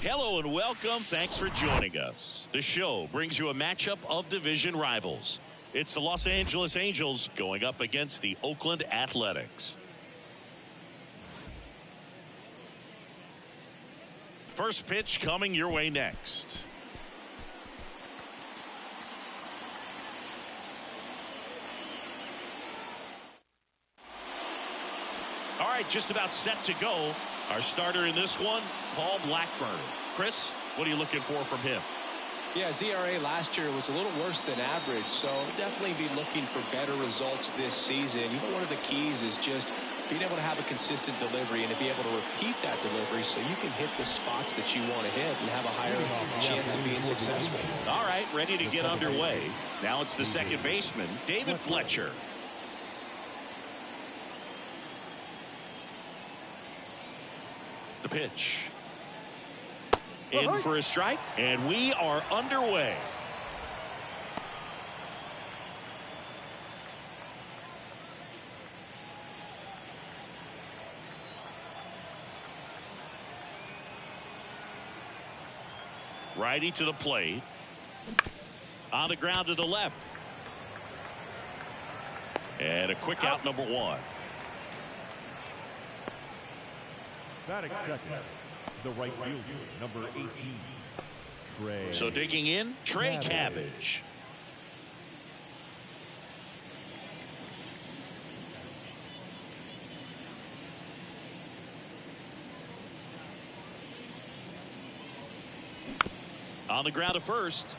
Hello and welcome. Thanks for joining us. The show brings you a matchup of division rivals. It's the Los Angeles Angels going up against the Oakland Athletics. First pitch coming your way next. All right, just about set to go. Our starter in this one, Paul Blackburn. Chris, what are you looking for from him? Yeah, his ERA last year was a little worse than average, so definitely be looking for better results this season. You know, one of the keys is just being able to have a consistent delivery and to be able to repeat that delivery so you can hit the spots that you want to hit and have a higher chance of being successful. All right, ready to get underway. Now it's the second baseman, David Fletcher. The pitch. In for a strike, and we are underway. Righty to the plate. On the ground to the left. And a quick out, number one. Batting second, the right fielder, number 18, Trey. So digging in, Trey Cabbage. On the ground to first.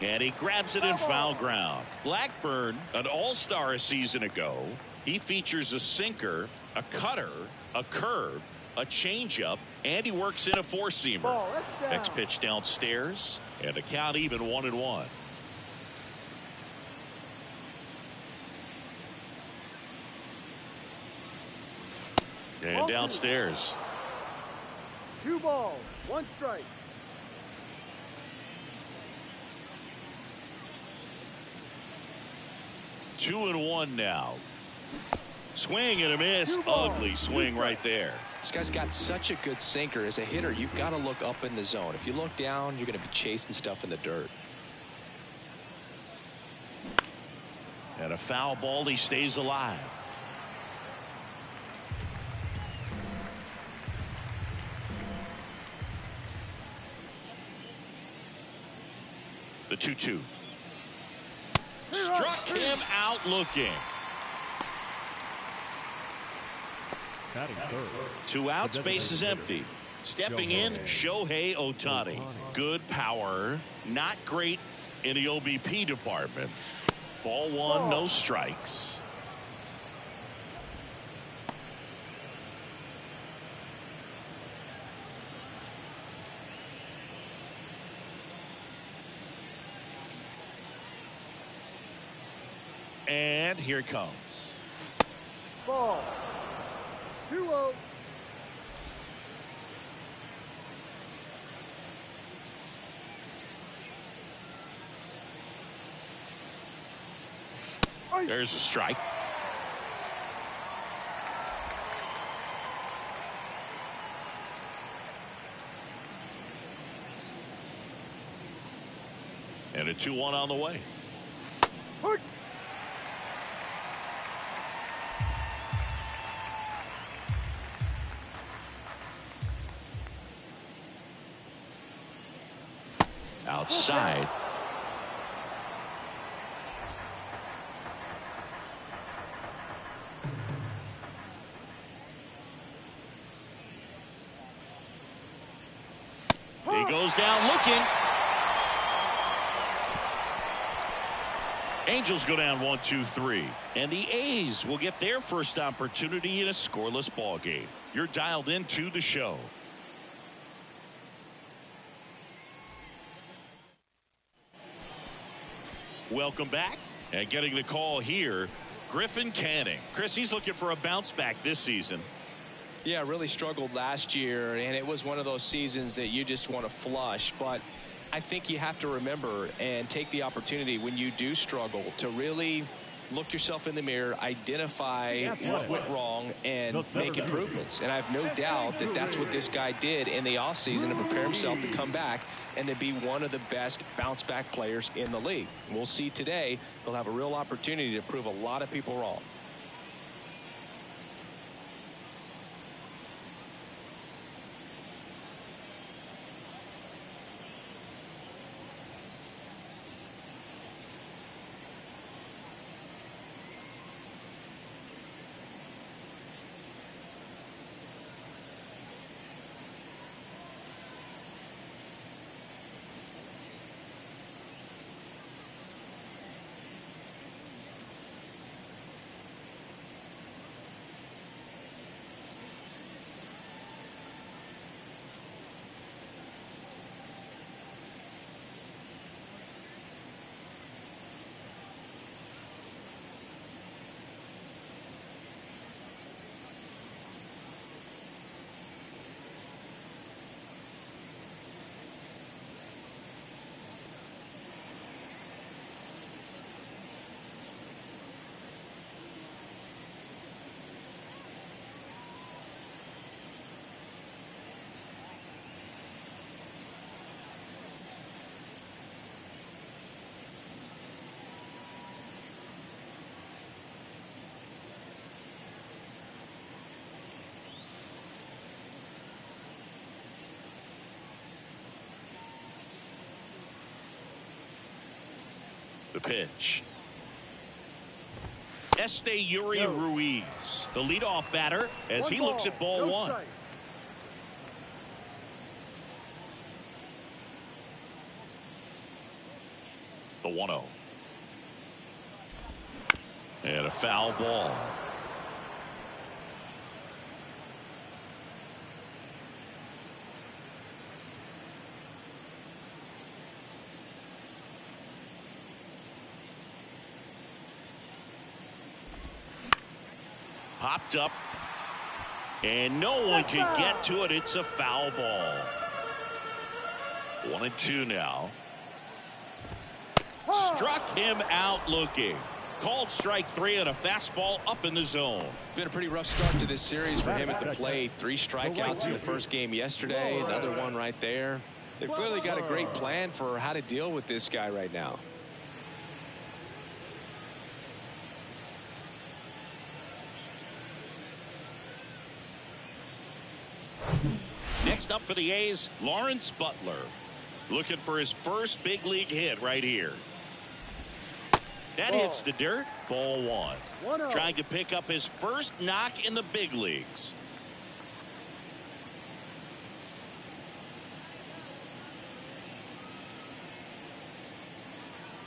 And he grabs it in foul ground. Blackburn, an all-star a season ago. He features a sinker, a cutter, a curve, a changeup, and he works in a four-seamer. Next pitch downstairs, and a count even 1-1. And downstairs. 2 balls, 1 strike. Two and one now. Swing and a miss. Ugly swing right there. This guy's got such a good sinker. As a hitter, you've got to look up in the zone. If you look down, you're going to be chasing stuff in the dirt. And a foul ball, he stays alive. The 2-2. Struck him out looking. Batting third. 2 outs, base is empty. Stepping in, Shohei OHTANI. Good power, not great in the OBP department. Ball 1, no strikes. And here it comes. Ball. 2-0. There's a strike. And a 2-1 on the way. Outside. He goes down looking. Angels go down 1-2-3. And the A's will get their first opportunity in a scoreless ball game. You're dialed into the show. Welcome back. And getting the call here, Griffin Canning. Chris, he's looking for a bounce back this season. Yeah, really struggled last year, and it was one of those seasons that you just want to flush. But I think you have to remember and take the opportunity when you do struggle to really look yourself in the mirror, identify what went wrong, and make improvements. And I have no doubt that that's what this guy did in the offseason to prepare himself to come back and to be one of the best bounce-back players in the league. We'll see today. He'll have a real opportunity to prove a lot of people wrong. The pitch. Yuri Ruiz, the leadoff batter, as he looks at ball one. The 1-0. And a foul ball. Popped up, and no one can get to it. It's a foul ball. 1-2 now. Struck him out looking. Called strike 3 and a fastball up in the zone. Been a pretty rough start to this series for him at the plate. 3 strikeouts in the first game yesterday. Another one right there. They've clearly got a great plan for how to deal with this guy right now. Next up for the A's, Lawrence Butler. Looking for his first big league hit right here. That hits the dirt. Ball 1. Trying to pick up his first knock in the big leagues.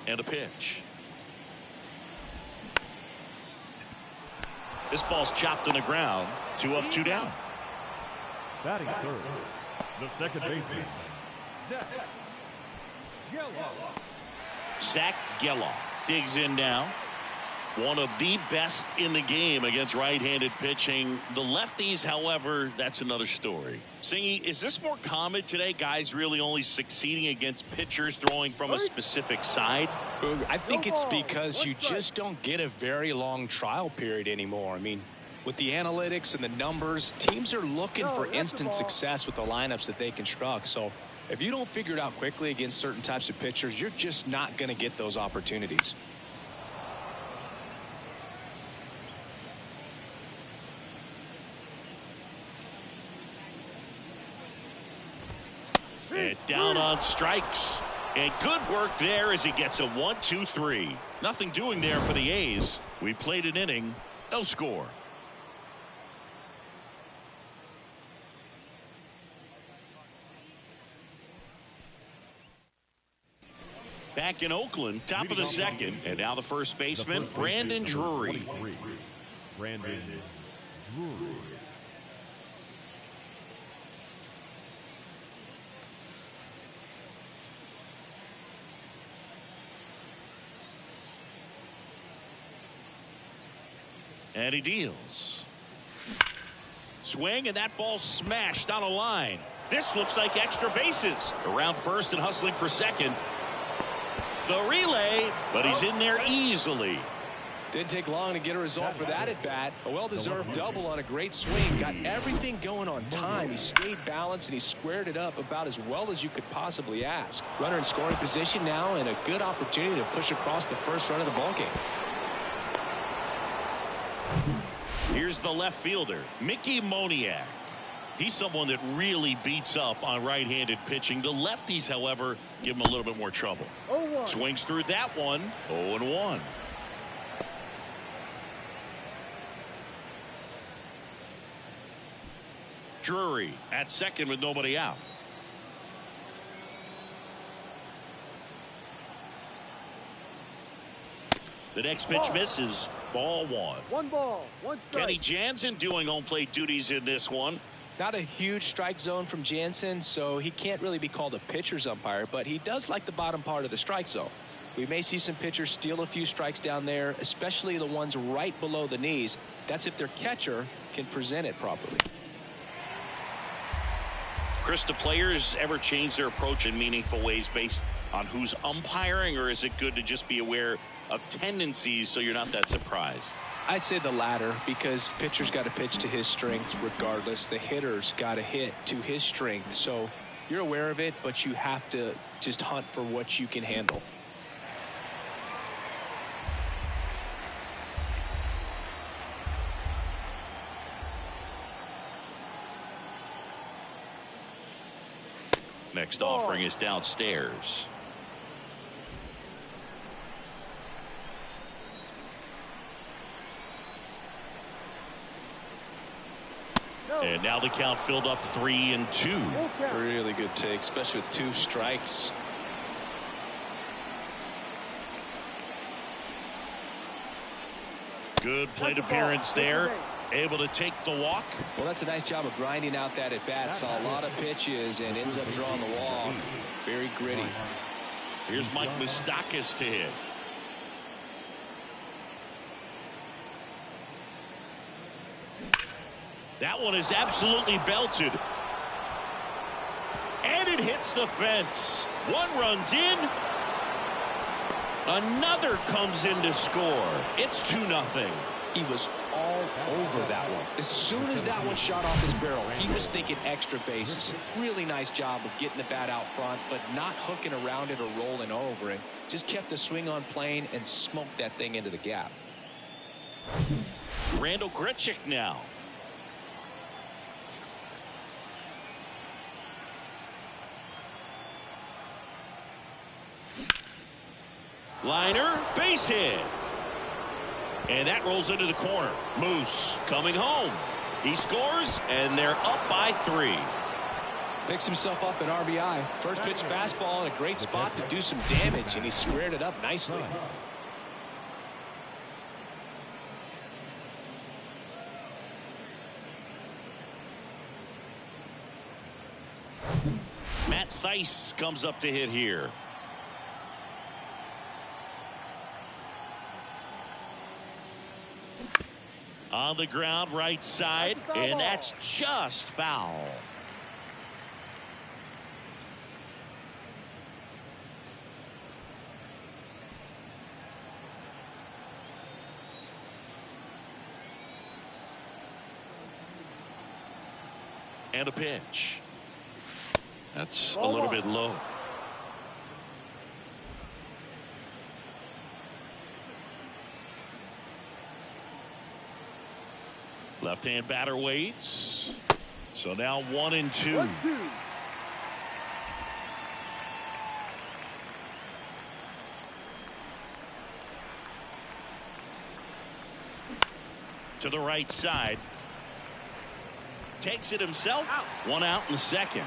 And a pitch. This ball's chopped on the ground. 2 up, 2 down. Batting third, the second baseman, Zach Geloff digs in now. One of the best in the game against right-handed pitching. The lefties, however, that's another story. Singy, is this more common today? Guys really only succeeding against pitchers throwing from a specific side? I think it's because you just don't get a very long trial period anymore. I mean, with the analytics and the numbers, teams are looking for instant success with the lineups that they construct. So if you don't figure it out quickly against certain types of pitchers, you're just not going to get those opportunities. And down on strikes. And good work there as he gets a 1-2-3. Nothing doing there for the A's. We played an inning, no score. Back in Oakland, top of the second, and now the first baseman, Brandon Drury. Brandon Drury. And he deals. Swing, and that ball smashed on a line. This looks like extra bases. Around first and hustling for second. The relay, but he's in there easily. Didn't take long to get a result for that at bat. A well-deserved double on a great swing. Got everything going on time. He stayed balanced and he squared it up about as well as you could possibly ask. Runner in scoring position now and a good opportunity to push across the first run of the ballgame. Here's the left fielder, Mickey Moniak. He's someone that really beats up on right-handed pitching. The lefties, however, give him a little bit more trouble. 0-1. Swings through that one. 0-1. Drury at second with nobody out. The next pitch misses. Ball 1. 1 ball, 1 strike. Kenny Jansen doing home plate duties in this one. Not a huge strike zone from Jansen, so he can't really be called a pitcher's umpire, but he does like the bottom part of the strike zone. We may see some pitchers steal a few strikes down there, especially the ones right below the knees. That's if their catcher can present it properly. Chris, do players ever change their approach in meaningful ways based on who's umpiring, or is it good to just be aware of tendencies so you're not that surprised? I'd say the latter, because pitcher's got to pitch to his strengths regardless. The hitter's got to hit to his strength. So you're aware of it, but you have to just hunt for what you can handle. Next offering is downstairs. And now the count filled up 3-2. Really good take, especially with 2 strikes. Good plate appearance there. Able to take the walk. Well, that's a nice job of grinding out that at bat. Saw a lot of pitches and ends up drawing the walk. Very gritty. Here's Mike Moustakas to hit. That one is absolutely belted. And it hits the fence. One runs in. Another comes in to score. It's 2-0. He was all over that one. As soon as that one shot off his barrel, he was thinking extra bases. Really nice job of getting the bat out front, but not hooking around it or rolling over it. Just kept the swing on plane and smoked that thing into the gap. Randall Grichuk now. Liner, base hit. And that rolls into the corner. Moose coming home. He scores, and they're up by 3. Picks himself up an RBI. First pitch fastball in a great spot to do some damage, and he squared it up nicely. Matt Thaiss comes up to hit here. On the ground, right side, and that's just foul. And a pitch. That's a little bit low. Left-hand batter waits. So now 1-2. 1-2. To the right side. Takes it himself. One out in the second.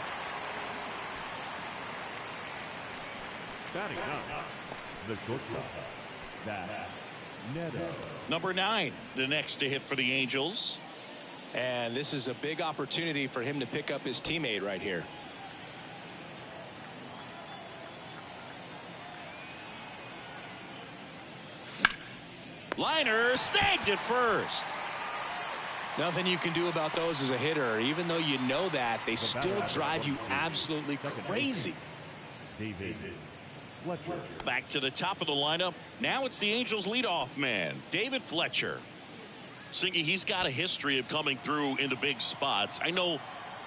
Batting up, the shortstop, Zach Neto. Number 9, the next to hit for the Angels. And this is a big opportunity for him to pick up his teammate right here. Liner snagged at first. Nothing you can do about those as a hitter. Even though you know that, they still drive you absolutely crazy. David Fletcher. Back to the top of the lineup. Now it's the Angels leadoff man, David Fletcher. Singy, he's got a history of coming through into big spots. I know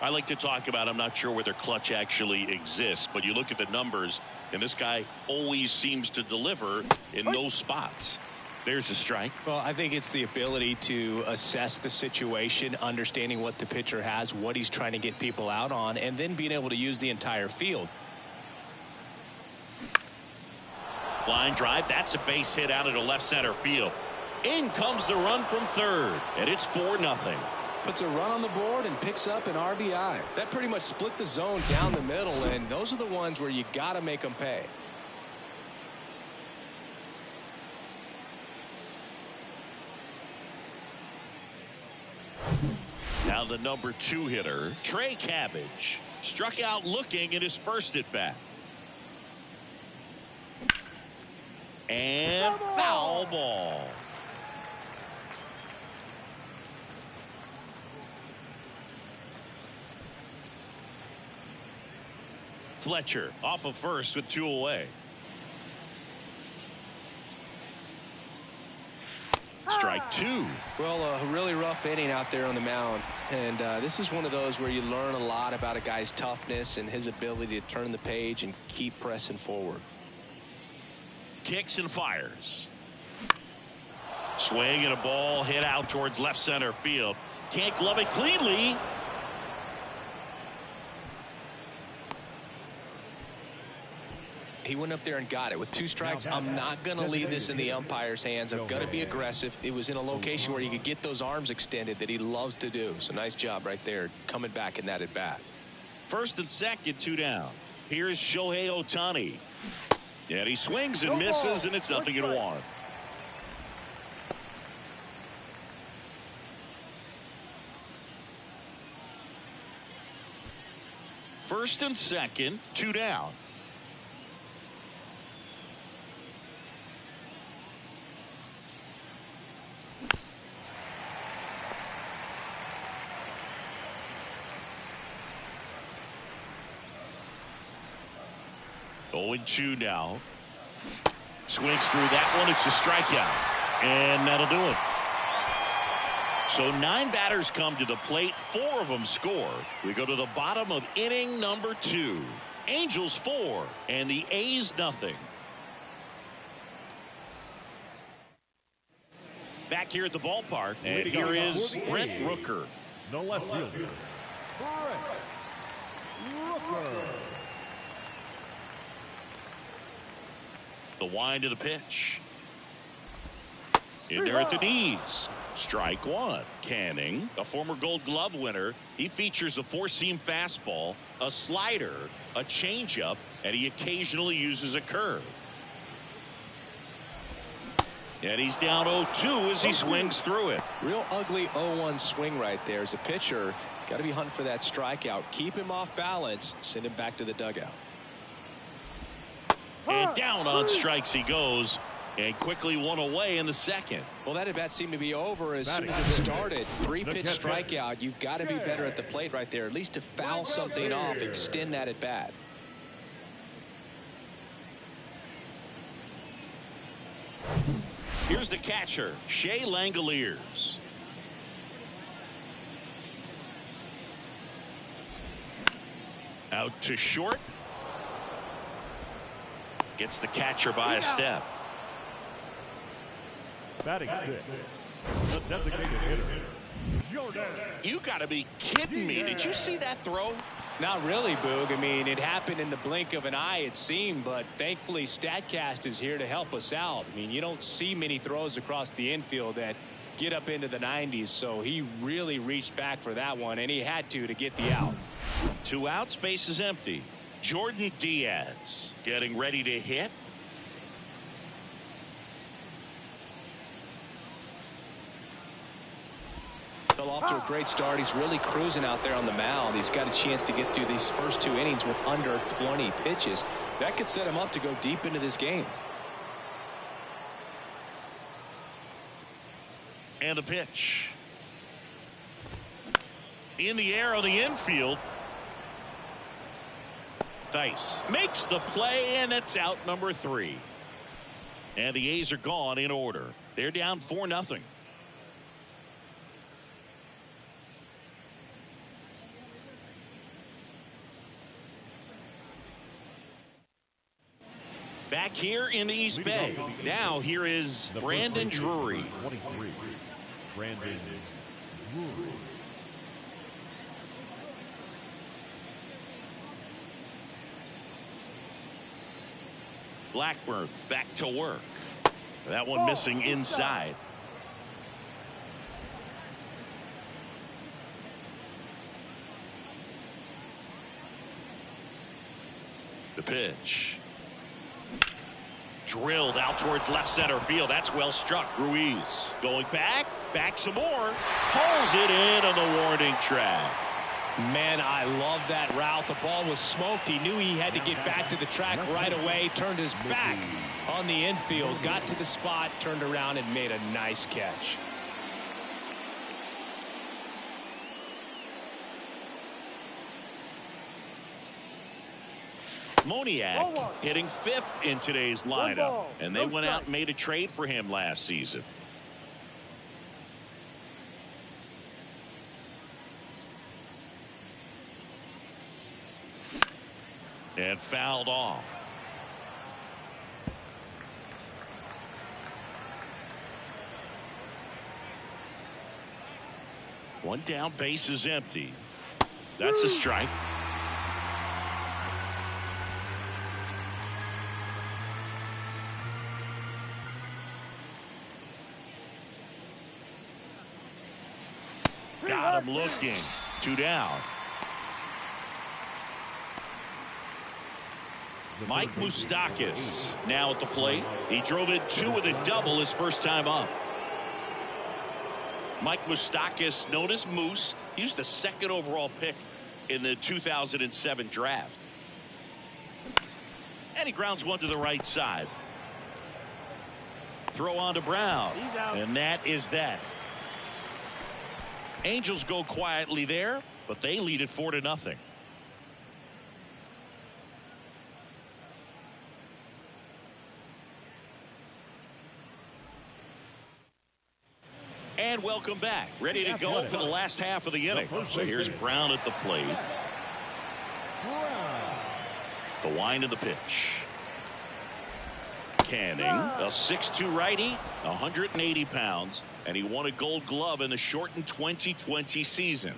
I like to talk about, I'm not sure whether clutch actually exists, but you look at the numbers, and this guy always seems to deliver in those spots. There's a strike. Well, I think it's the ability to assess the situation, understanding what the pitcher has, what he's trying to get people out on, and then being able to use the entire field. Line drive. That's a base hit out into left center field. In comes the run from third, and it's 4-0. Puts a run on the board and picks up an RBI. That pretty much split the zone down the middle, and those are the ones where you got to make them pay. Now the number 2 hitter, Trey Cabbage, struck out looking in his first at bat. And foul ball. Fletcher off of first with 2 away. Strike 2. Well, a really rough inning out there on the mound, and this is one of those where you learn a lot about a guy's toughness and his ability to turn the page and keep pressing forward. Kicks and fires. Swing and a ball hit out towards left center field. Can't glove it cleanly. He went up there and got it with 2 strikes. I'm not going to leave this in the umpire's hands. I'm going to be aggressive. It was in a location where you could get those arms extended that he loves to do. So nice job right there coming back in that at bat. First and second, 2 down. Here's Shohei Ohtani. And he swings and misses, and it's 0-1. First and second, 2 down. Oh, 2 now. Swings through that one. It's a strikeout. And that'll do it. So 9 batters come to the plate. 4 of them score. We go to the bottom of inning number 2. Angels 4 and the A's nothing. Back here at the ballpark. And here is Brent Rooker. No left fielder. Brent Rooker. The wind of the pitch. In there at the knees. Strike 1. Canning, a former Gold Glove winner. He features a 4-seam fastball, a slider, a changeup, and he occasionally uses a curve. And he's down 0-2 as he swings through it. Real ugly 0-1 swing right there. As a pitcher, got to be hunting for that strikeout. Keep him off balance. Send him back to the dugout. And down on strikes he goes, and quickly 1 away in the second. Well, that at bat seemed to be over as soon as it started. 3-pitch strikeout. You've got to be better at the plate right there, at least to foul something off, extend that at bat. Here's the catcher, Shea Langoliers. Out to short. Gets the catcher by a step. Batting 6. The designated hitter. Jordan. You got to be kidding me. Did you see that throw? Not really, Boog. I mean, it happened in the blink of an eye, it seemed, but thankfully StatCast is here to help us out. I mean, you don't see many throws across the infield that get up into the 90s, so he really reached back for that one, and he had to get the out. 2 outs, base is empty. Jordan Diaz getting ready to hit. Fell off to a great start. He's really cruising out there on the mound. He's got a chance to get through these first 2 innings with under 20 pitches. That could set him up to go deep into this game. And the pitch. In the air on the infield. with ice. Makes the play, and it's out number 3. And the A's are gone in order. They're down 4-0. Back here in the East Bay. Now here is Brandon Drury. 23. Brandon Drury. Blackburn back to work. That one missing inside. The pitch. Drilled out towards left center field. That's well struck. Ruiz going back some more. Pulls it in on the warning track. Man, I love that route. The ball was smoked. He knew he had to get back to the track right away. Turned his back on the infield. Got to the spot, turned around, and made a nice catch. Moniak hitting 5th in today's lineup. And they went out and made a trade for him last season. And fouled off. One down, base is empty. That's a strike. Got him looking. 2 down. Mike Moustakas now at the plate. He drove in 2 with a double his first time up. Mike Moustakas, known as Moose, he was the 2nd overall pick in the 2007 draft. And he grounds one to the right side. Throw on to Brown. And that is that. Angels go quietly there, but they lead it 4-0. And welcome back. Ready to go for the last half of the inning. So here's Brown at the plate. The wind of the pitch. Canning, a 6'2" righty, 180 pounds, and he won a Gold Glove in the shortened 2020 season.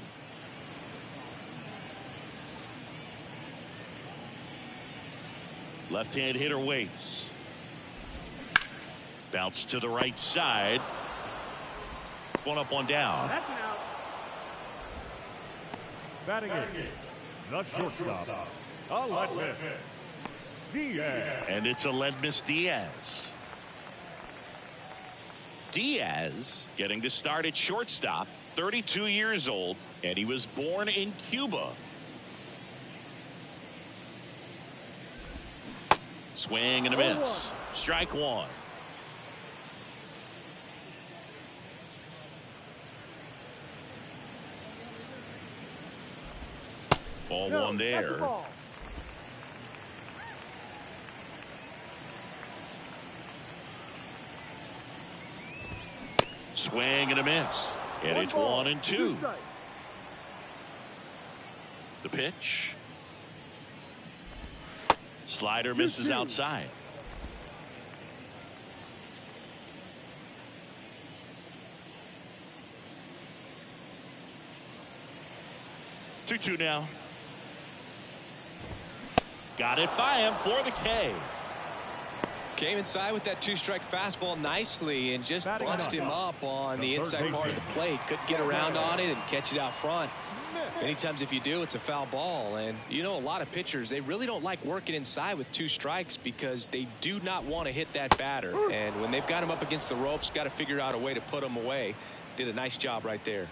Left-hand hitter waits. Bounce to the right side. One up, one down. That's an out. Batting in. The shortstop. Aledmus Diaz. And it's Aledmus Diaz. Diaz getting to start at shortstop, 32 years old, and he was born in Cuba. Swing and a miss. Strike 1. Ball 1 there. Swing and a miss. And it's 1-2. The pitch. Slider misses outside. Two now. Got it by him for the K. Came inside with that 2-strike fastball nicely and just bunched him up on the inside part of the plate. Couldn't get around on it and catch it out front. Many times if you do, it's a foul ball. And you know, a lot of pitchers, they really don't like working inside with 2 strikes because they do not want to hit that batter. And when they've got him up against the ropes, got to figure out a way to put him away. Did a nice job right there.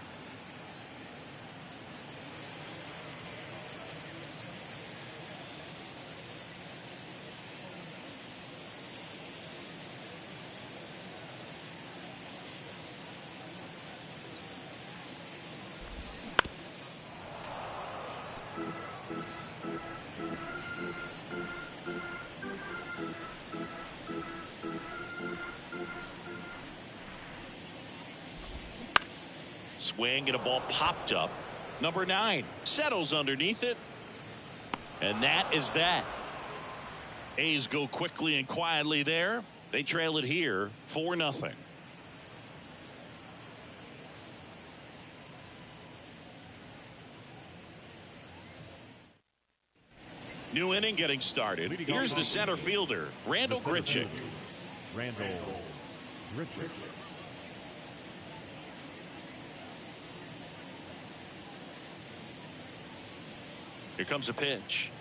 Swing and a ball popped up. Number 9 settles underneath it. And that is that. A's go quickly and quietly there. They trail it here 4-0. New inning getting started. Here's the center fielder, Randall Grichuk. Randall Grichuk. Here comes a pitch.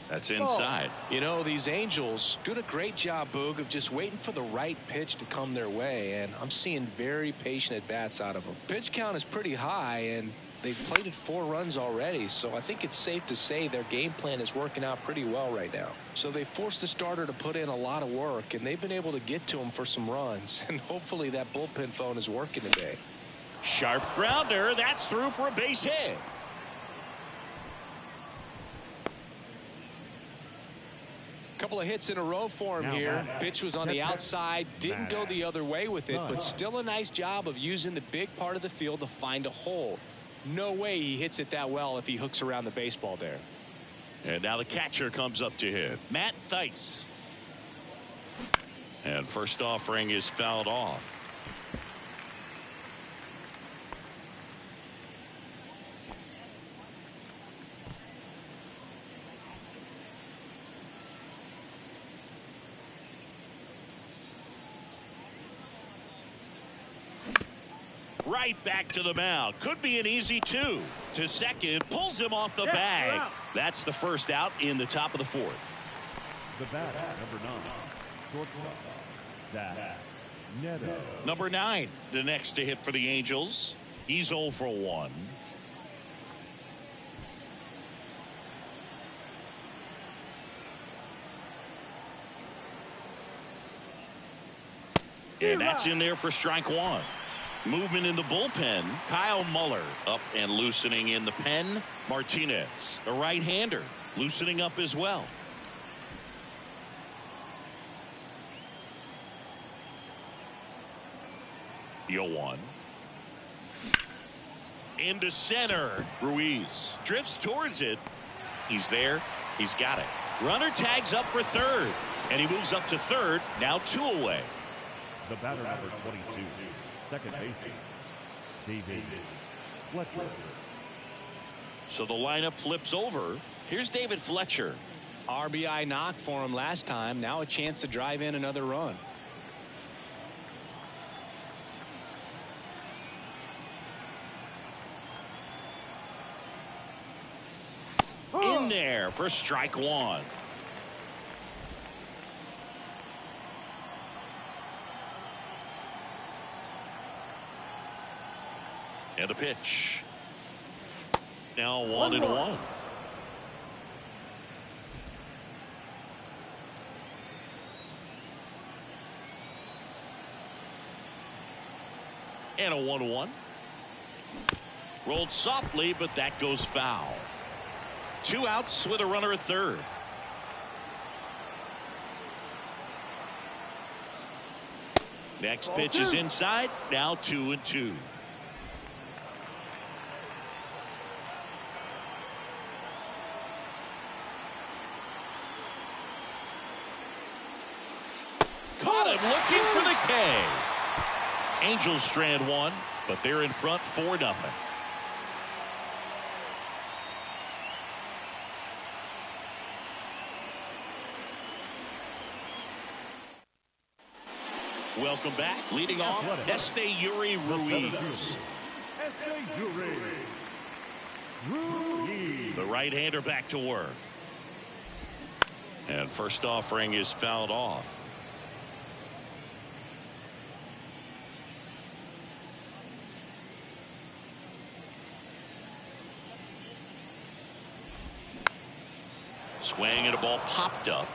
That's inside. You know, these Angels doing a great job, Boog, of just waiting for the right pitch to come their way, and I'm seeing very patient at-bats out of them. Pitch count is pretty high, and they've plated 4 runs already, so I think it's safe to say their game plan is working out pretty well right now. So they forced the starter to put in a lot of work, and they've been able to get to him for some runs, and hopefully that bullpen phone is working today. Sharp grounder. That's through for a base hit. Couple of hits in a row for him here. Pitch was on the outside, didn't go the other way with it, but still a nice job of using the big part of the field to find a hole. No way he hits it that well if he hooks around the baseball there. And now the catcher comes up to hit, Matt Thaiss. And first offering is fouled off. Right back to the mound. Could be an easy 2. To second, pulls him off the bag. That's the first out in the top of the 4th. The batter, number 9, shortstop, Zach Neto. Number 9, the next to hit for the Angels. He's 0 for 1. And that's in there for strike 1. Movement in the bullpen. Kyle Muller up and loosening in the pen. Martinez, a right-hander, loosening up as well. The 0-1. Into center. Ruiz drifts towards it. He's there. He's got it. Runner tags up for third. And he moves up to third. Now 2 away. The batter, number 22, second baseman, David Fletcher. So the lineup flips over. Here's David Fletcher. RBI knock for him last time. Now a chance to drive in another run. In there for strike 1. And a pitch. Now 1-1. And a 1-1. Rolled softly, but that goes foul. 2 outs with a runner at third. Next pitch is inside. Now 2-2. Caught him looking for the K. Angels strand 1, but they're in front 4-0. Welcome back. Leading off, Esteury Ruiz. The right-hander back to work. And first offering is fouled off. Swing and a ball popped up.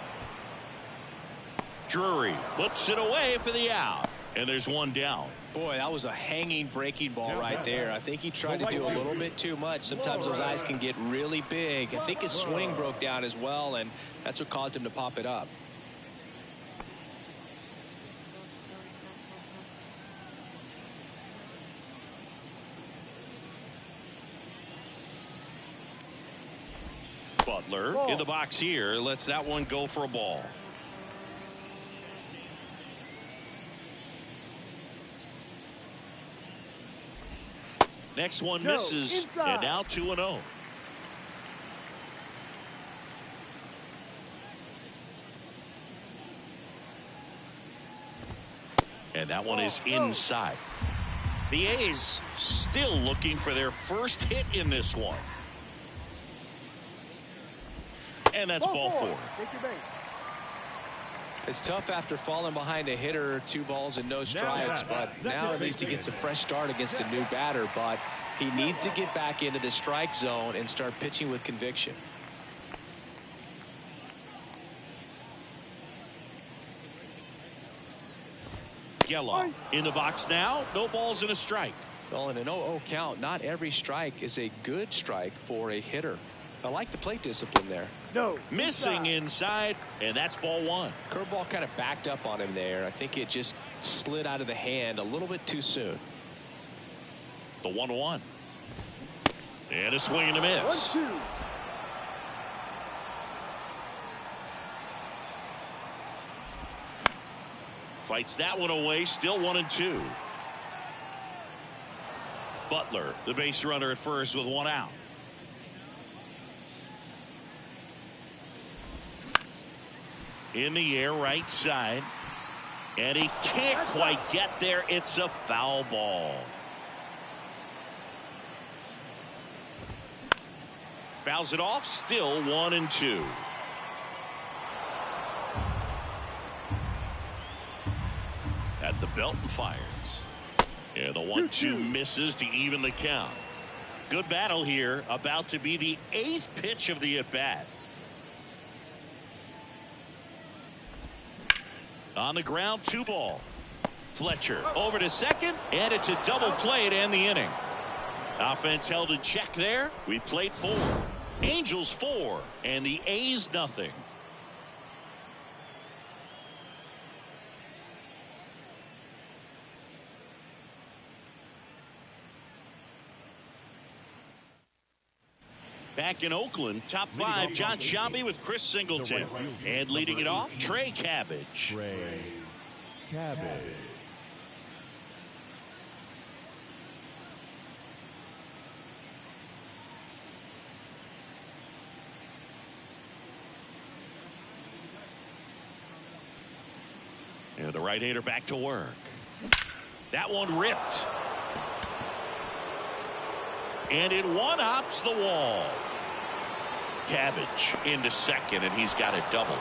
Drury puts it away for the out. And there's one down. Boy, that was a hanging breaking ball right there. I think he tried to do a little bit too much. Sometimes those eyes can get really big. I think his swing broke down as well, and that's what caused him to pop it up. Butler Ball. in the box here. Lets that one go for a ball. Next one misses, inside. and now 2-0. And that one is inside. The A's still looking for their first hit in this one. And that's ball 4. Take your base. It's tough after falling behind a hitter, 2 balls and no strikes, but now at least he gets a fresh start against a new batter. But he needs to get back into the strike zone and start pitching with conviction. Geloff in the box now. No balls and a strike. Well, in an 0-0 count, not every strike is a good strike for a hitter. I like the plate discipline there. No. Missing inside, and that's ball 1. Curveball kind of backed up on him there. I think it just slid out of the hand a little bit too soon. The 1-1. And a swing and a miss. 1-2. Fights that one away. Still 1-2. Butler, the base runner at first with 1 out. In the air, right side. And he can't quite get there. It's a foul ball. Fouls it off. Still 1-2. At the belt and fires. Yeah, the 1-2 misses to even the count. Good battle here. About to be the 8th pitch of the at-bat. On the ground, 2 ball. Fletcher over to second, and it's a double play to end the inning. Offense held in check there. We played 4. Angels 4, and the A's nothing. Back in Oakland, top 5, John Sciambi with Chris Singleton. And leading it off, Trey Cabbage. And the right-hander back to work. That one ripped. And it one-hops the wall. Cabbage into second, and he's got a double.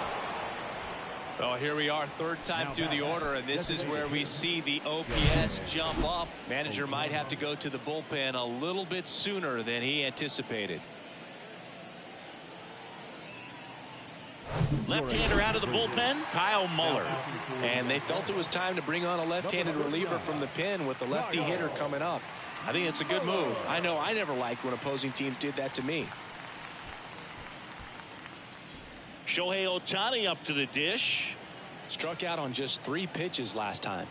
Oh, here we are, 3rd time through the order, and this is where we see the OPS jump up. Manager might have to go to the bullpen a little bit sooner than he anticipated. Left-hander out of the bullpen, Kyle Muller. And they felt it was time to bring on a left-handed reliever from the pen with the lefty hitter coming up. I think it's a good move. I know I never liked when opposing teams did that to me. Shohei Ohtani up to the dish. Struck out on just 3 pitches last time.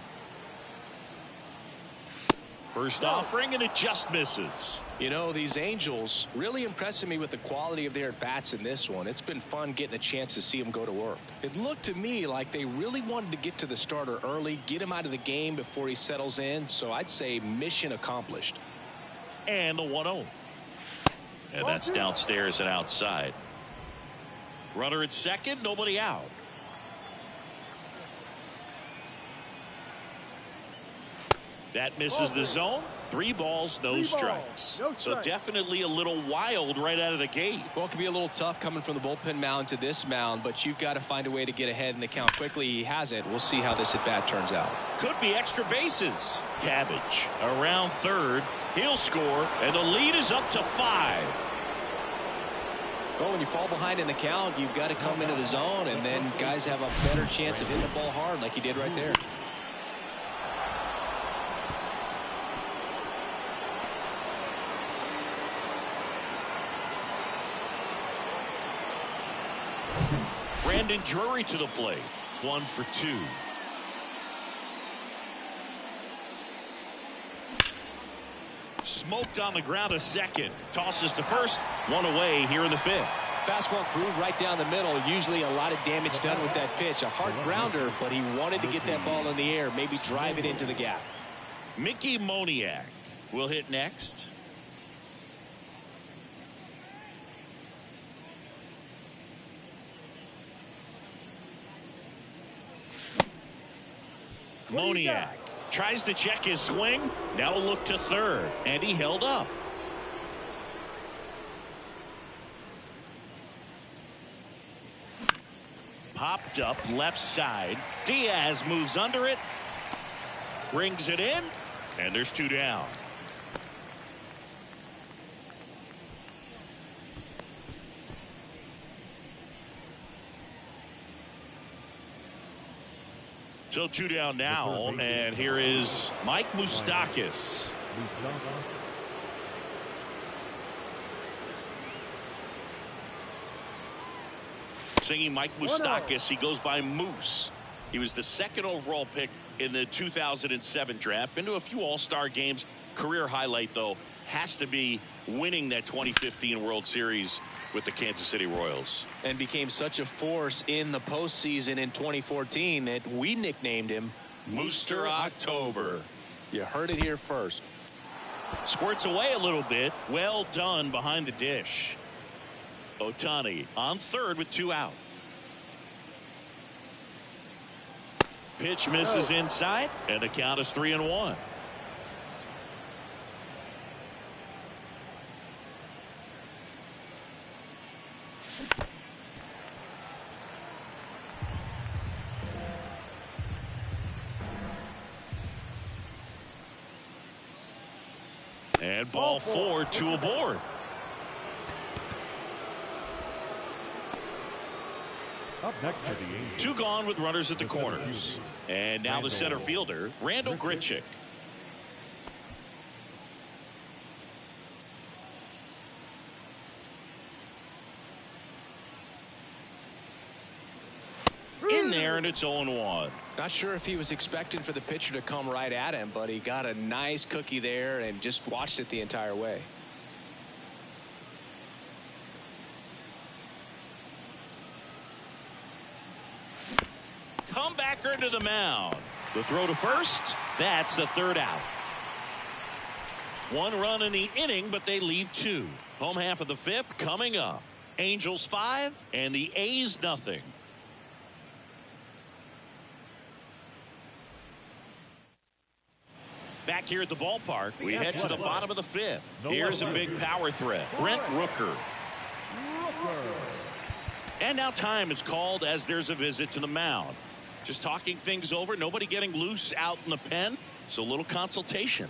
First offering, and it just misses. You know, these Angels really impressing me with the quality of their at-bats in this one. It's been fun getting a chance to see them go to work. It looked to me like they really wanted to get to the starter early, get him out of the game before he settles in. So I'd say mission accomplished. And the 1-0. And that's downstairs and outside. Runner at second, nobody out. That misses the zone. 3 balls, no strikes. So definitely a little wild right out of the gate. Well, it can be a little tough coming from the bullpen mound to this mound, but you've got to find a way to get ahead in the count quickly. He hasn't. We'll see how this at-bat turns out. Could be extra bases. Cabbage around third. He'll score, and the lead is up to 5. Well, when you fall behind in the count, you've got to come into the zone, and then guys have a better chance of hitting the ball hard like he did right there. Brandon Drury to the plate. 1 for 2. Smoked on the ground a second. Tosses to first. 1 away here in the 5th. Fastball groove right down the middle. Usually a lot of damage done with that pitch. A hard grounder, but he wanted to get that ball in the air, maybe drive it into the gap. Mickey Moniak will hit next. Moniak tries to check his swing. Now look to third, and he held up. Popped up left side. Diaz moves under it, brings it in, and there's 2 down. So 2 down now, and here is Mike Moustakas. Singing Mike Moustakas, he goes by Moose. He was the 2nd overall pick in the 2007 draft. Been to a few All-Star games. Career highlight, though, has to be winning that 2015 World Series with the Kansas City Royals. And became such a force in the postseason in 2014 that we nicknamed him Mooster October. You heard it here first. Squirts away a little bit. Well done behind the dish. OHTANI on third with 2 out. Pitch misses inside, and the count is 3-1. And ball 4, 2 aboard. Up next to the Angels. 2 gone with runners at the corners. And now the center fielder, Randal Grichuk. In there, and it's 0-1. Not sure if he was expecting for the pitcher to come right at him, but he got a nice cookie there and just watched it the entire way. Comebacker to the mound. The throw to first. That's the 3rd out. 1 run in the inning, but they leave 2. Home half of the 5th coming up. Angels 5 and the A's nothing. Back here at the ballpark, we head to the bottom of the 5th. Here's a big power threat. Brent Rooker. And now time is called as there's a visit to the mound. Just talking things over. Nobody getting loose out in the pen. So a little consultation.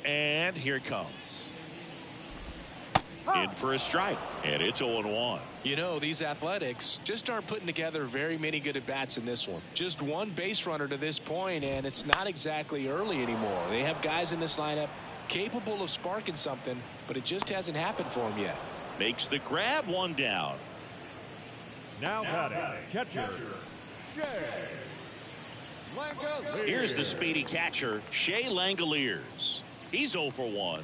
And here it comes. In for a strike. And it's 0-1. You know, these Athletics just aren't putting together very many good at-bats in this one. Just one base runner to this point, and it's not exactly early anymore. They have guys in this lineup capable of sparking something, but it just hasn't happened for them yet. Makes the grab, one down. Now batting, catcher, Shea Langeliers. Here's the speedy catcher, Shea Langeliers. He's 0 for 1.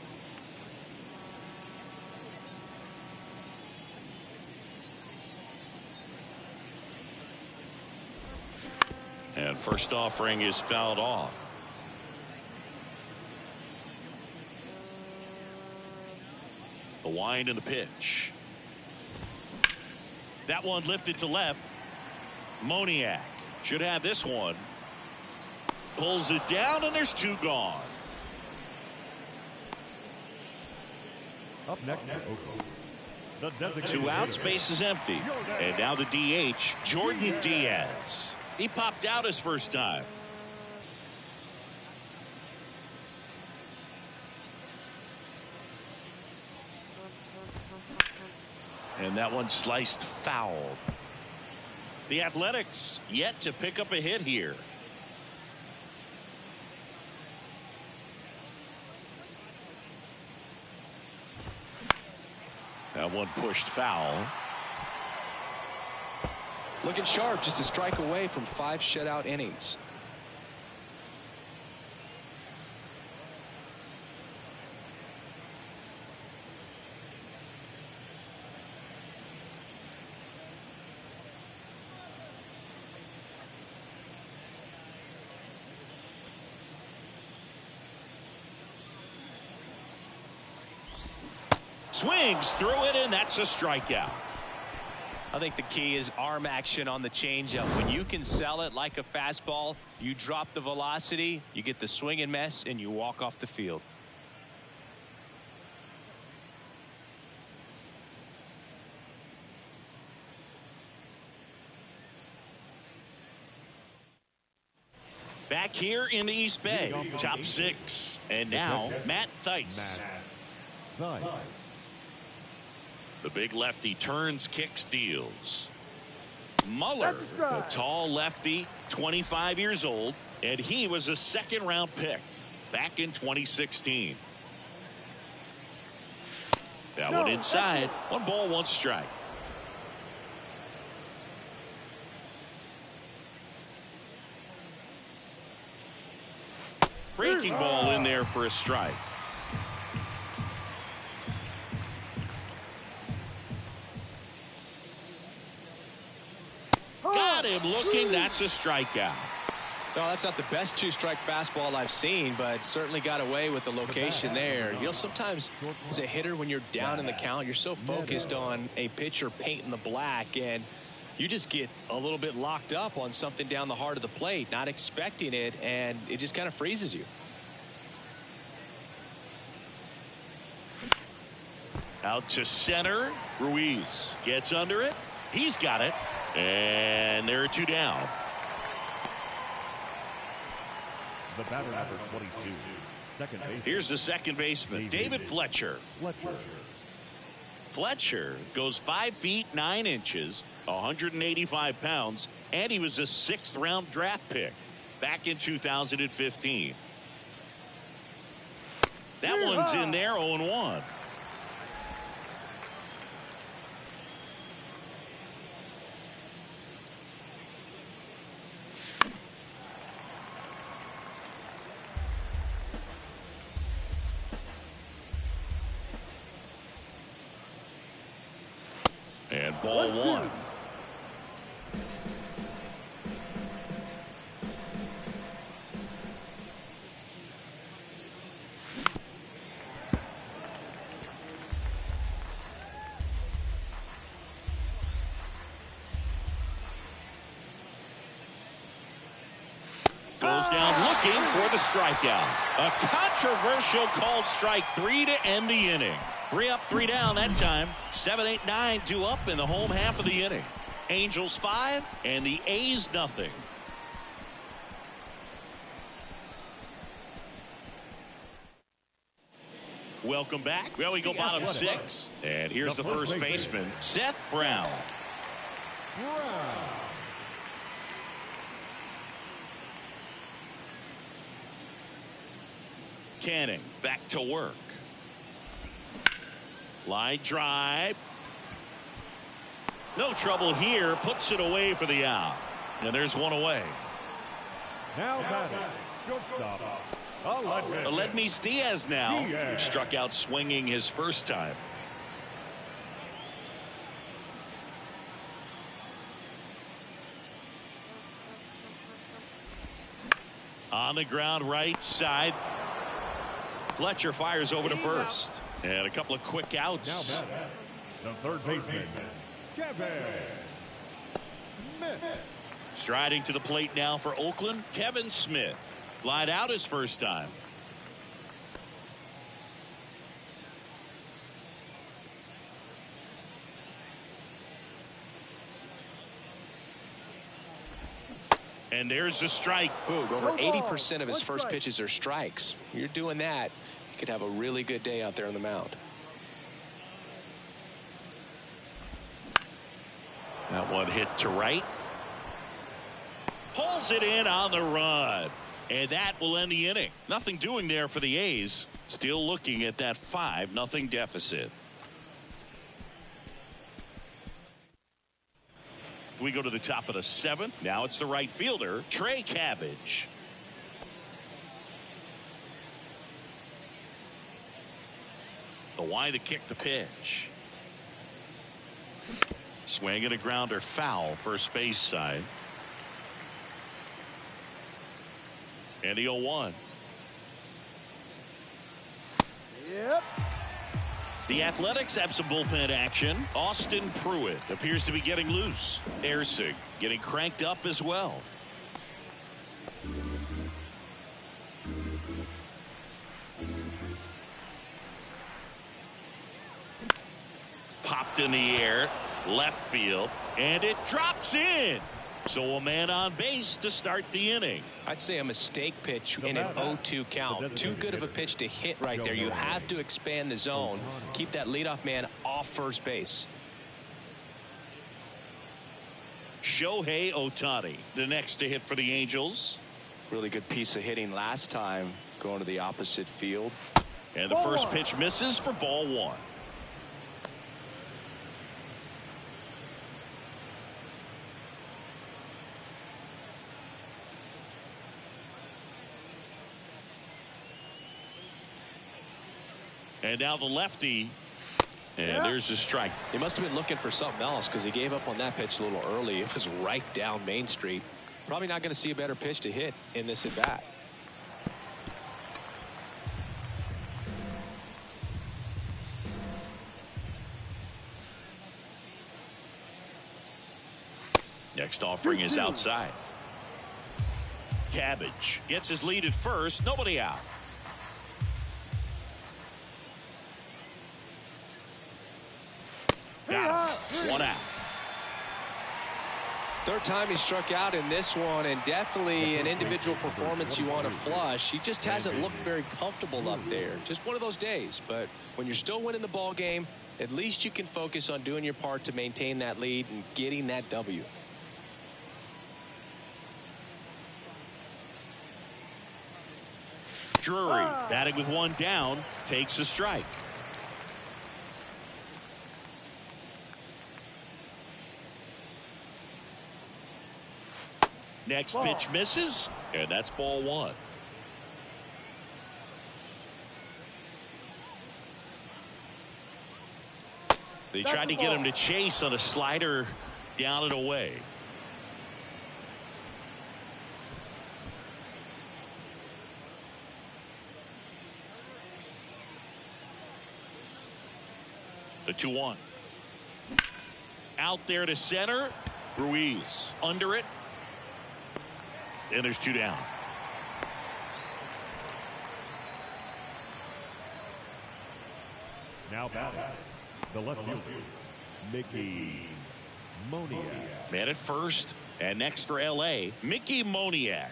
And first offering is fouled off. The wind and the pitch. That one lifted to left. Moniak should have this one. Pulls it down, and there's 2 gone. Up next is Oakland. The designated 2 outs, hitter. base is empty. And now the DH, Jordan Diaz. He popped out his first time. And that one sliced foul. The Athletics yet to pick up a hit here. That one pushed foul. Looking sharp, just a strike away from 5 shutout innings. Swings through it, and that's a strikeout. I think the key is arm action on the changeup. When you can sell it like a fastball, you drop the velocity, you get the swing and miss, and you walk off the field. Back here in the East Bay, top 6. And now, Matt Thaiss. Nice. The big lefty turns, kicks, deals. Muller, a tall lefty, 25 years old, and he was a second-round pick back in 2016. That one inside. 1 ball, 1 strike. Breaking ball in there for a strike. Got him looking. That's a strikeout. No, that's not the best 2-strike fastball I've seen, but certainly got away with the location there. You know, sometimes as a hitter, when you're down in the count, you're so focused on a pitcher painting the black, and you just get a little bit locked up on something down the heart of the plate, not expecting it, and it just kind of freezes you. Out to center. Ruiz gets under it. He's got it. And there are 2 down. The batter number 22. Second base. Here's the second baseman, David Fletcher. Fletcher goes 5 feet 9 inches, 185 pounds, and he was a 6th-round draft pick back in 2015. That one's in there, 0-1. And ball 1. Goes down looking for the strikeout. A controversial called strike 3 to end the inning. 3 up, 3 down that time. 7, 8, 9 due up in the home half of the inning. Angels 5 and the A's nothing. Welcome back. Well, we go bottom six. And here's the first baseman, Seth Brown. Canning back to work. Line drive. No trouble here. Puts it away for the out. And there's one away. Now batting, shortstop, Aledmys Diaz now. Who struck out swinging his first time. On the ground right side. Fletcher fires over to first. And a couple of quick outs. Now batting, the third baseman, Kevin Smith. Striding to the plate now for Oakland, Kevin Smith. Flied out his first time. And there's the strike. Boog, over 80% of his first pitches are strikes. You're doing that, you could have a really good day out there on the mound. That one hit to right. Pulls it in on the run. And that will end the inning. Nothing doing there for the A's. Still looking at that 5-0 deficit. We go to the top of the 7th. Now it's the right fielder, Trey Cabbage. The Y to kick the pitch. Swing and a grounder foul, first base side. And the 0-1. Yep. The Athletics have some bullpen action. Austin Pruitt appears to be getting loose. Ersig getting cranked up as well. Popped in the air, left field, and it drops in. So a man on base to start the inning. I'd say a mistake pitch in an 0-2 count. Too good of a pitch to hit right there. You have to expand the zone. Keep that leadoff man off first base. Shohei Ohtani, the next to hit for the Angels. Really good piece of hitting last time, going to the opposite field. And the first pitch misses for ball 1. And now the lefty. And there's the strike. He must have been looking for something else because he gave up on that pitch a little early. It was right down Main Street. Probably not going to see a better pitch to hit in this at bat. Next offering is outside. Cabbage gets his lead at first. Nobody out. Got him. 1 out. Third time he struck out in this one, and definitely an individual performance you want to flush. He just hasn't looked very comfortable up there. Just one of those days. But when you're still winning the ball game, at least you can focus on doing your part to maintain that lead and getting that W. Drury batting with 1 down, takes a strike. Next pitch misses, and that's ball 1. They tried to get him to chase on a slider down and away. The 2-1. Out there to center. Ruiz under it. And there's 2 down. Now batting, the left fielder, Mickey Moniak. Man at first, and next for L.A., Mickey Moniak.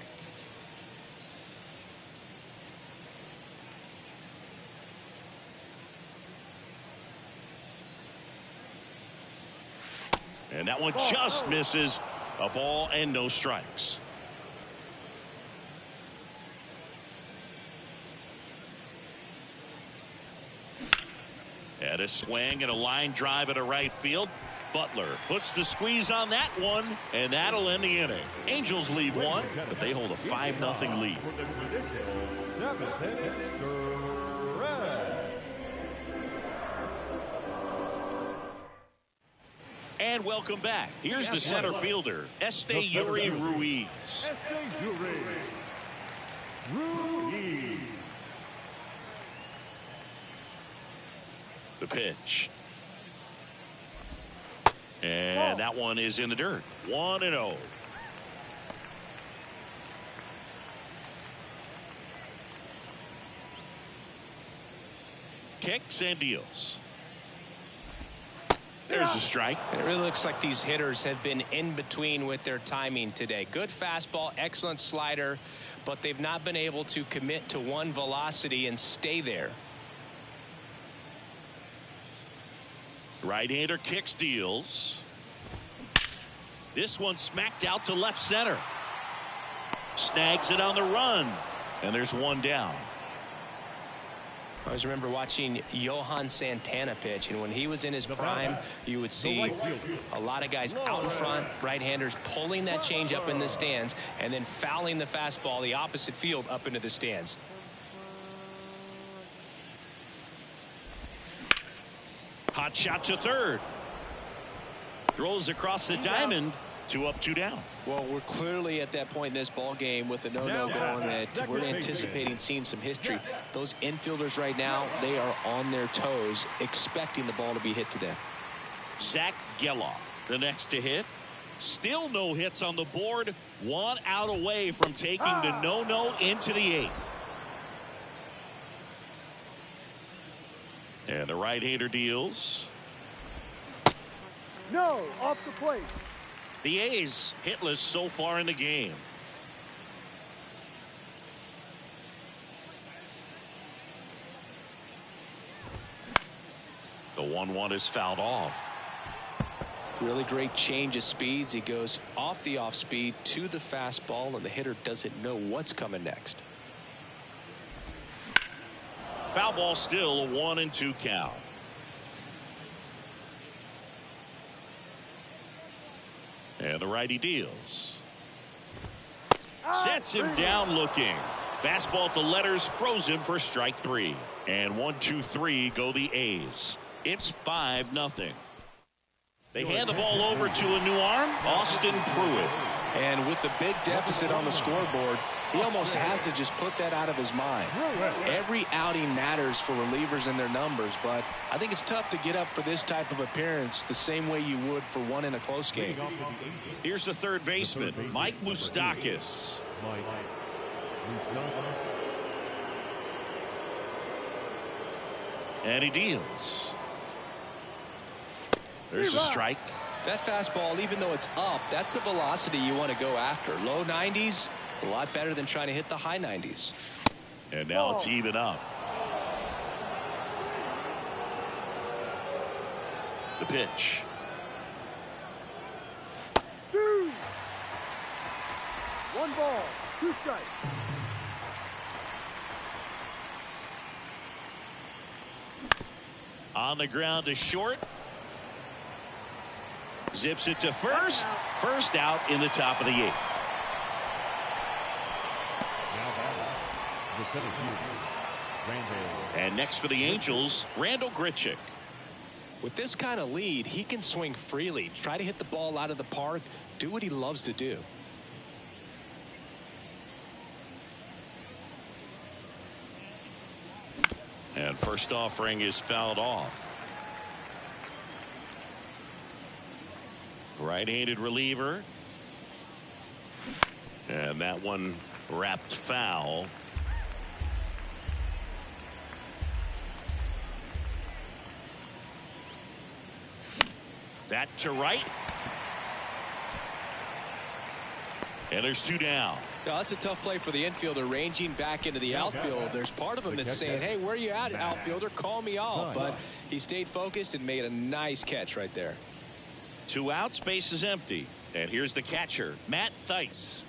And that one just misses. A ball and no strikes. And a swing and a line drive at a right field. Butler puts the squeeze on that one, and that'll end the inning. Angels lead one, but they hold a 5-0 lead. And welcome back. Here's the center fielder, Esteury Ruiz. Esteury Ruiz. The pitch. And that one is in the dirt. 1-0. Kicks and deals. There's a strike. It really looks like these hitters have been in between with their timing today. Good fastball, excellent slider, but they've not been able to commit to one velocity and stay there. Right-hander kicks, deals. This one smacked out to left center. Snags it on the run. And there's one down. I always remember watching Johan Santana pitch, and when he was in his prime, you would see a lot of guys out in front, right-handers pulling that change up in the stands and then fouling the fastball the opposite field up into the stands. Hot shot to third. Throws across the diamond. 2 up, 2 down. Well, we're clearly at that point in this ball game with the no-no going that we're anticipating seeing some history. Those infielders right now, they are on their toes, expecting the ball to be hit to them. Zach Geloff, the next to hit. Still no hits on the board. 1 out away from taking the no-no into the 8th. And the right-hander deals. No, off the plate. The A's hitless so far in the game. The 1-1 is fouled off. Really great change of speeds. He goes off the off speed to the fastball, and the hitter doesn't know what's coming next. Foul ball, still a 1-2 count. And the righty deals. Sets him down looking. Fastball at the letters, froze him for strike 3. And 1-2-3 go the A's. It's 5-0. They hand the ball over to a new arm, Austin Pruitt. And with the big deficit on the scoreboard, he almost has to just put that out of his mind. Every outing matters for relievers and their numbers, but I think it's tough to get up for this type of appearance the same way you would for one in a close game. Here's the third baseman, Mike Moustakas. And he deals. There's a strike. That fastball, even though it's up, that's the velocity you want to go after. Low 90s, a lot better than trying to hit the high 90s. And now it's even up. The pitch. 2. 1 ball, 2 strikes. On the ground to short. Zips it to first. First out in the top of the 8th. And next for the Angels, Randall Grichuk. With this kind of lead, he can swing freely, try to hit the ball out of the park, do what he loves to do. And first offering is fouled off. Right-handed reliever. And that one wrapped foul. That to right. And there's 2 down. Now, that's a tough play for the infielder, ranging back into the outfield. There's part of him that's saying, hey, where are you at, outfielder? Call me off. But he stayed focused and made a nice catch right there. 2 outs, base is empty. And here's the catcher, Matt Thaiss.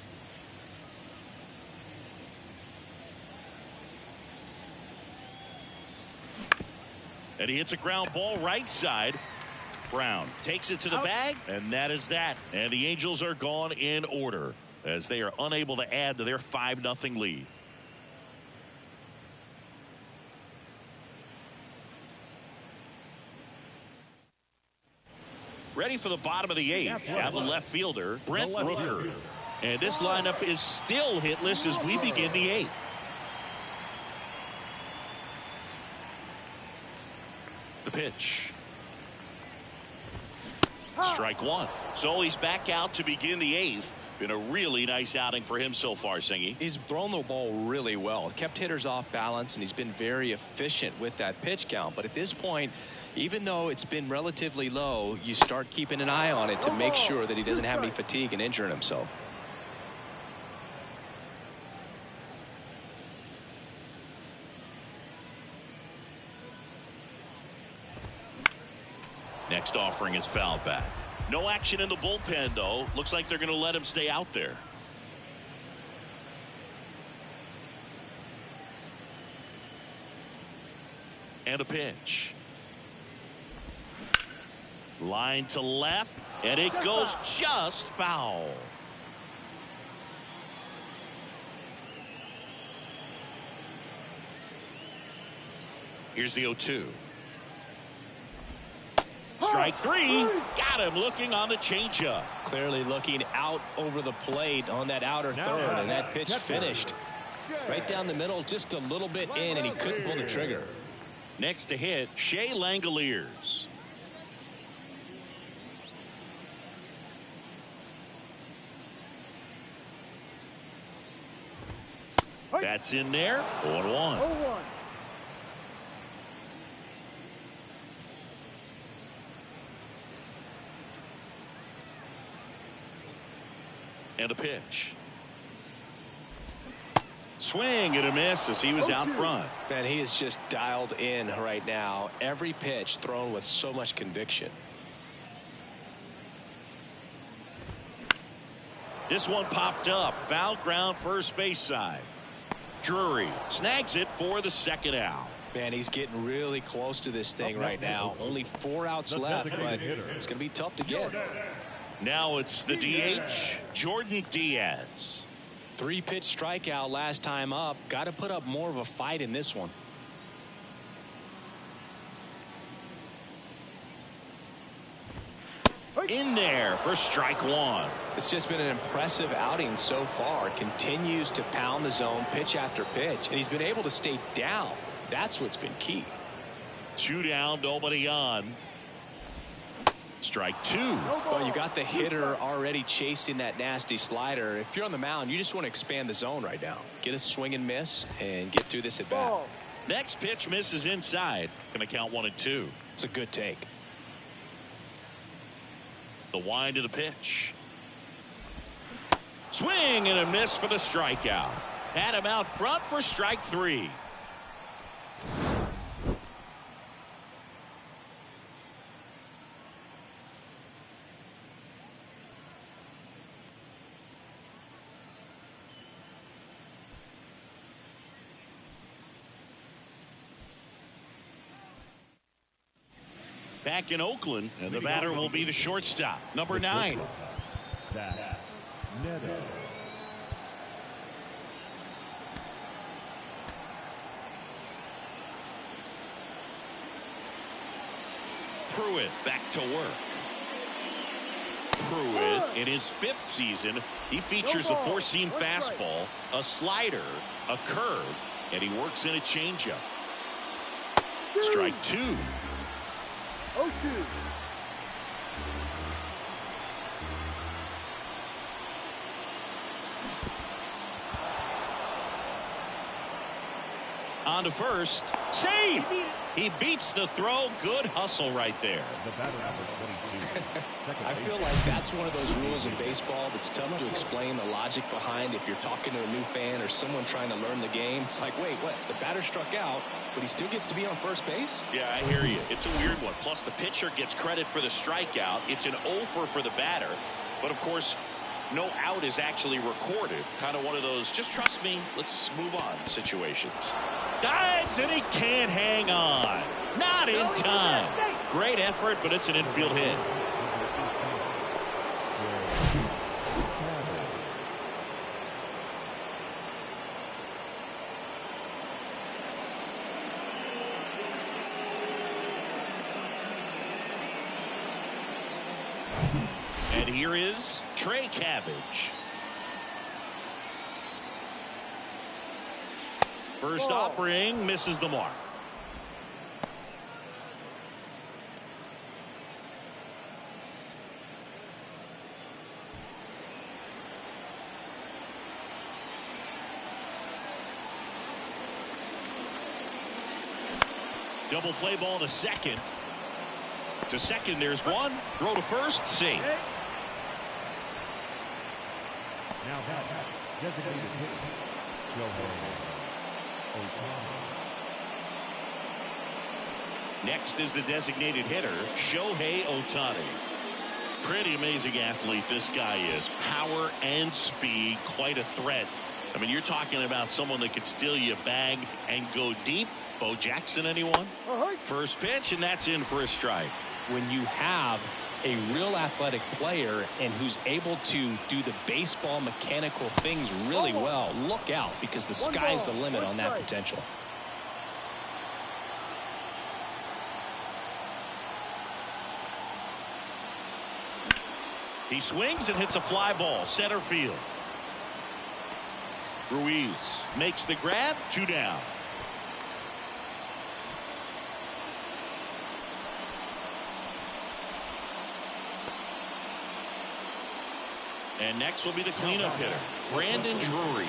And he hits a ground ball right side. Brown takes it to the bag, and that is that. And the Angels are gone in order as they are unable to add to their 5-0 lead. Ready for the bottom of the 8th. Have the left fielder, Brent Rooker. And this lineup is still hitless as we begin the 8th. The pitch. Strike 1. So he's back out to begin the 8th. Been a really nice outing for him so far, Singy. He's thrown the ball really well. Kept hitters off balance, and he's been very efficient with that pitch count. But at this point, even though it's been relatively low, you start keeping an eye on it to make sure that he doesn't have any fatigue and injuring himself. Next offering is fouled back. No action in the bullpen, though. Looks like they're going to let him stay out there. And a pitch. Line to left, and it goes just foul. Here's the 0-2. Strike 3. Got him looking on the changeup. Clearly looking out over the plate on that outer third, and that pitch finished right down the middle, just a little bit in, and he couldn't pull the trigger. Next to hit, Shea Langoliers. That's in there. 0-1. 0-1. And a pitch. Swing and a miss as he was out front. Man, he is just dialed in right now. Every pitch thrown with so much conviction. This one popped up. Foul ground first base side. Drury snags it for the second out. Man, he's getting really close to this thing right now. Only 4 outs left, but it's going to be tough to get. Now it's the DH, Jordan Diaz. 3-pitch strikeout last time up. Got to put up more of a fight in this one. In there for strike 1. It's just been an impressive outing so far. Continues to pound the zone pitch after pitch, and he's been able to stay down. That's what's been key. 2 down, nobody on. Strike 2. Well, you got the hitter already chasing that nasty slider. If you're on the mound, you just want to expand the zone right now. Get a swing and miss and get through this at bat. Next pitch misses inside. Going to count 1-2. It's a good take. The wind of the pitch. Swing and a miss for the strikeout. Had him out front for strike 3. Back in Oakland, and the batter will be the shortstop, number 9. Pruitt back to work. Pruitt in his 5th season, he features a 4-seam fastball, a slider, a curve, and he works in a changeup. Strike 2. 0-2. On to first. Save! He beats the throw. Good hustle right there. The batter number 22. I feel like that's one of those rules in baseball that's tough to explain the logic behind. If you're talking to a new fan or someone trying to learn the game, it's like, wait, what? The batter struck out, but he still gets to be on first base? Yeah, I hear you. It's a weird one. Plus, the pitcher gets credit for the strikeout. It's an over for the batter. But, of course, no out is actually recorded. Kind of one of those, just trust me, let's move on situations. Dives, and he can't hang on. Not in time. Great effort, but it's an infield hit. And here is Trey Cabbage. First offering misses the mark. Double play ball to second. To second, there's one. Throw to first, safe. Now designated hitter, OHTANI. Next is the designated hitter, Shohei Ohtani. Pretty amazing athlete this guy is. Power and speed, quite a threat. I mean, you're talking about someone that could steal you a bag and go deep. Bo Jackson, anyone? First pitch, and that's in for a strike. When you have a real athletic player and who's able to do the baseball mechanical things really well, look out, because the sky's the limit on that potential. He swings and hits a fly ball, center field. Ruiz makes the grab, 2 down. And next will be the cleanup hitter, Brandon Drury.